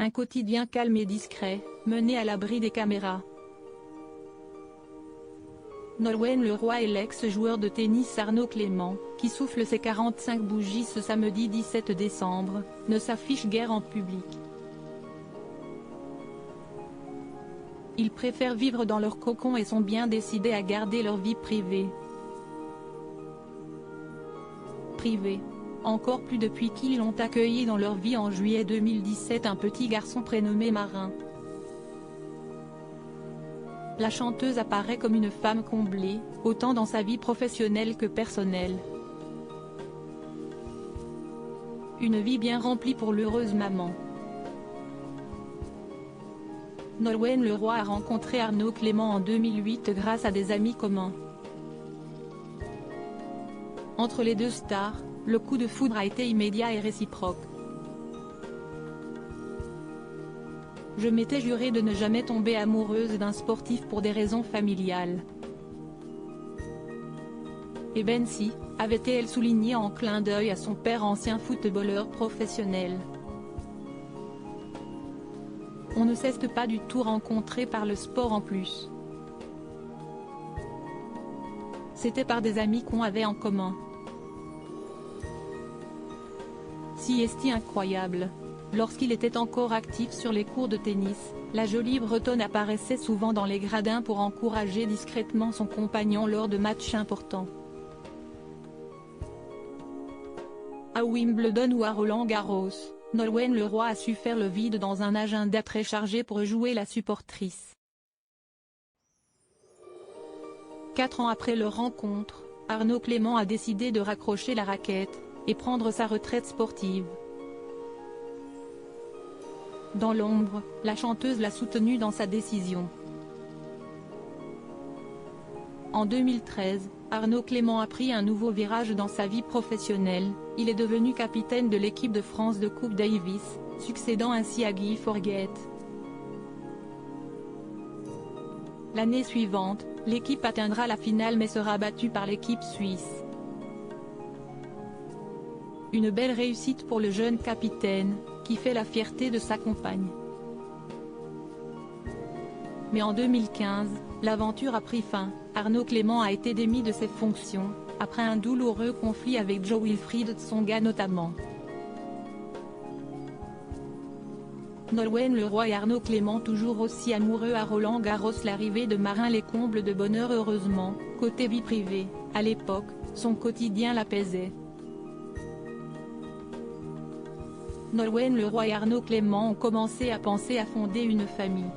Un quotidien calme et discret, mené à l'abri des caméras. Nolwenn Leroy et l'ex-joueur de tennis Arnaud Clément, qui souffle ses 45 bougies ce samedi 17 décembre, ne s'affichent guère en public. Ils préfèrent vivre dans leur cocon et sont bien décidés à garder leur vie privée. Encore plus depuis qu'ils ont accueilli dans leur vie en juillet 2017 un petit garçon prénommé Marin. La chanteuse apparaît comme une femme comblée, autant dans sa vie professionnelle que personnelle. Une vie bien remplie pour l'heureuse maman. Nolwenn Leroy a rencontré Arnaud Clément en 2008 grâce à des amis communs. Entre les deux stars, le coup de foudre a été immédiat et réciproque. Je m'étais juré de ne jamais tomber amoureuse d'un sportif pour des raisons familiales. Et ben si, avait-elle souligné en clin d'œil à son père ancien footballeur professionnel. On ne s'est pas du tout rencontré par le sport en plus. C'était par des amis qu'on avait en commun. Si est-il incroyable. Lorsqu'il était encore actif sur les cours de tennis, la jolie Bretonne apparaissait souvent dans les gradins pour encourager discrètement son compagnon lors de matchs importants. À Wimbledon ou à Roland-Garros, Nolwenn Leroy a su faire le vide dans un agenda très chargé pour jouer la supportrice. 4 ans après leur rencontre, Arnaud Clément a décidé de raccrocher la raquette et prendre sa retraite sportive. Dans l'ombre, la chanteuse l'a soutenu dans sa décision. En 2013, Arnaud Clément a pris un nouveau virage dans sa vie professionnelle, il est devenu capitaine de l'équipe de France de Coupe Davis, succédant ainsi à Guy Forget. L'année suivante, l'équipe atteindra la finale mais sera battue par l'équipe suisse. Une belle réussite pour le jeune capitaine, qui fait la fierté de sa compagne. Mais en 2015, l'aventure a pris fin, Arnaud Clément a été démis de ses fonctions, après un douloureux conflit avec Jo-Wilfried Tsonga notamment. Nolwenn Leroy et Arnaud Clément toujours aussi amoureux à Roland-Garros. L'arrivée de Marin les comble de bonheur heureusement, côté vie privée, à l'époque, son quotidien l'apaisait. Nolwenn Leroy et Arnaud Clément ont commencé à penser à fonder une famille.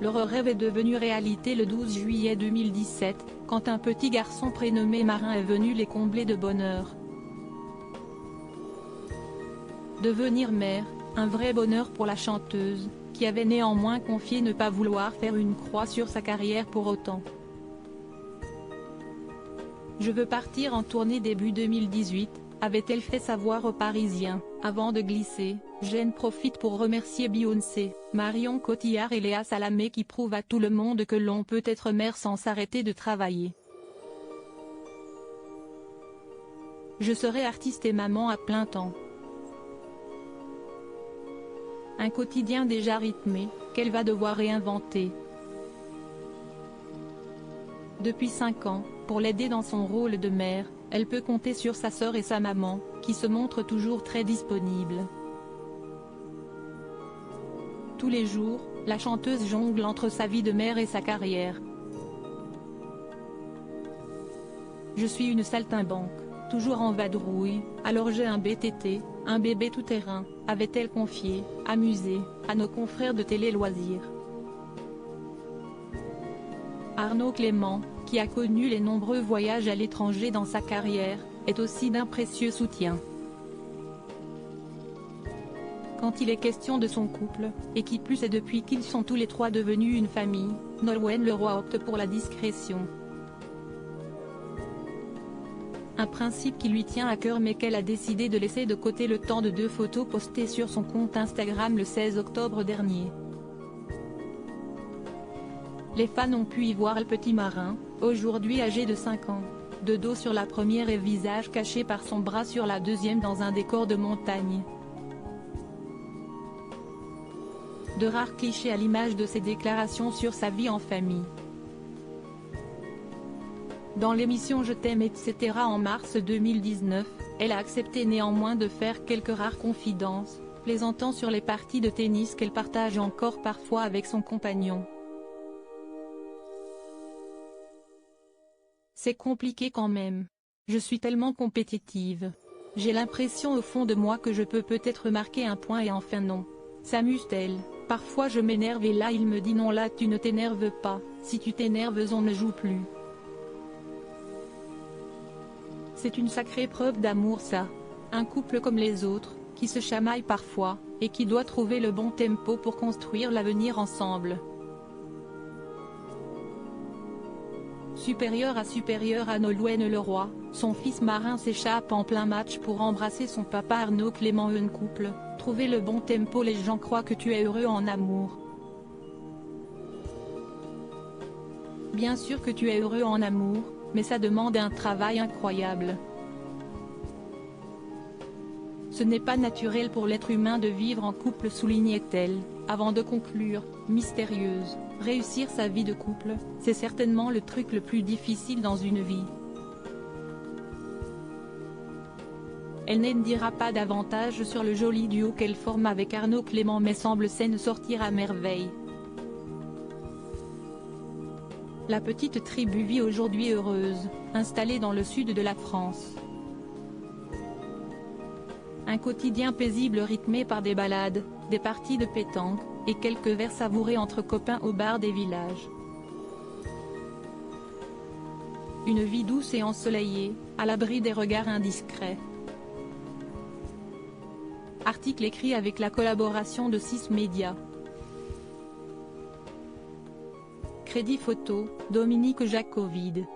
Leur rêve est devenu réalité le 12 juillet 2017, quand un petit garçon prénommé Marin est venu les combler de bonheur. Devenir mère, un vrai bonheur pour la chanteuse, qui avait néanmoins confié ne pas vouloir faire une croix sur sa carrière pour autant. Je veux partir en tournée début 2018. Avait-elle fait savoir aux Parisiens, avant de glisser, j'en profite pour remercier Beyoncé, Marion Cotillard et Léa Salamé qui prouvent à tout le monde que l'on peut être mère sans s'arrêter de travailler. Je serai artiste et maman à plein temps. Un quotidien déjà rythmé, qu'elle va devoir réinventer. Depuis 5 ans, pour l'aider dans son rôle de mère, elle peut compter sur sa sœur et sa maman, qui se montrent toujours très disponibles. Tous les jours, la chanteuse jongle entre sa vie de mère et sa carrière. Je suis une saltimbanque, toujours en vadrouille, alors j'ai un BTT, un bébé tout-terrain, avait-elle confié, amusée, à nos confrères de Télé Loisirs. Arnaud Clément, qui a connu les nombreux voyages à l'étranger dans sa carrière, est aussi d'un précieux soutien. Quand il est question de son couple, et qui plus est depuis qu'ils sont tous les trois devenus une famille, Nolwenn Leroy opte pour la discrétion. Un principe qui lui tient à cœur mais qu'elle a décidé de laisser de côté le temps de 2 photos postées sur son compte Instagram le 16 octobre dernier. Les fans ont pu y voir le petit Marin, aujourd'hui âgé de 5 ans, de dos sur la première et visage caché par son bras sur la deuxième dans un décor de montagne. De rares clichés à l'image de ses déclarations sur sa vie en famille. Dans l'émission Je t'aime etc. en mars 2019, elle a accepté néanmoins de faire quelques rares confidences, plaisantant sur les parties de tennis qu'elle partage encore parfois avec son compagnon. C'est compliqué quand même. Je suis tellement compétitive. J'ai l'impression au fond de moi que je peux peut-être marquer un point et enfin non. S'amuse-t-elle. Parfois je m'énerve et là il me dit non là tu ne t'énerves pas, si tu t'énerves on ne joue plus. C'est une sacrée preuve d'amour ça. Un couple comme les autres, qui se chamaille parfois, et qui doit trouver le bon tempo pour construire l'avenir ensemble. Supérieur à Nolwenn Leroy, son fils Marin s'échappe en plein match pour embrasser son papa Arnaud Clément. Un couple, trouver le bon tempo. Les gens croient que tu es heureux en amour. Bien sûr que tu es heureux en amour, mais ça demande un travail incroyable. Ce n'est pas naturel pour l'être humain de vivre en couple, soulignait-elle, avant de conclure, mystérieuse. Réussir sa vie de couple, c'est certainement le truc le plus difficile dans une vie. Elle n'en dira pas davantage sur le joli duo qu'elle forme avec Arnaud Clément mais semble s'en sortir à merveille. La petite tribu vit aujourd'hui heureuse, installée dans le sud de la France. Un quotidien paisible rythmé par des balades, des parties de pétanque, et quelques verres savourés entre copains au bar des villages. Une vie douce et ensoleillée, à l'abri des regards indiscrets. Article écrit avec la collaboration de 6 médias. Crédit photo, Dominique Jacovide.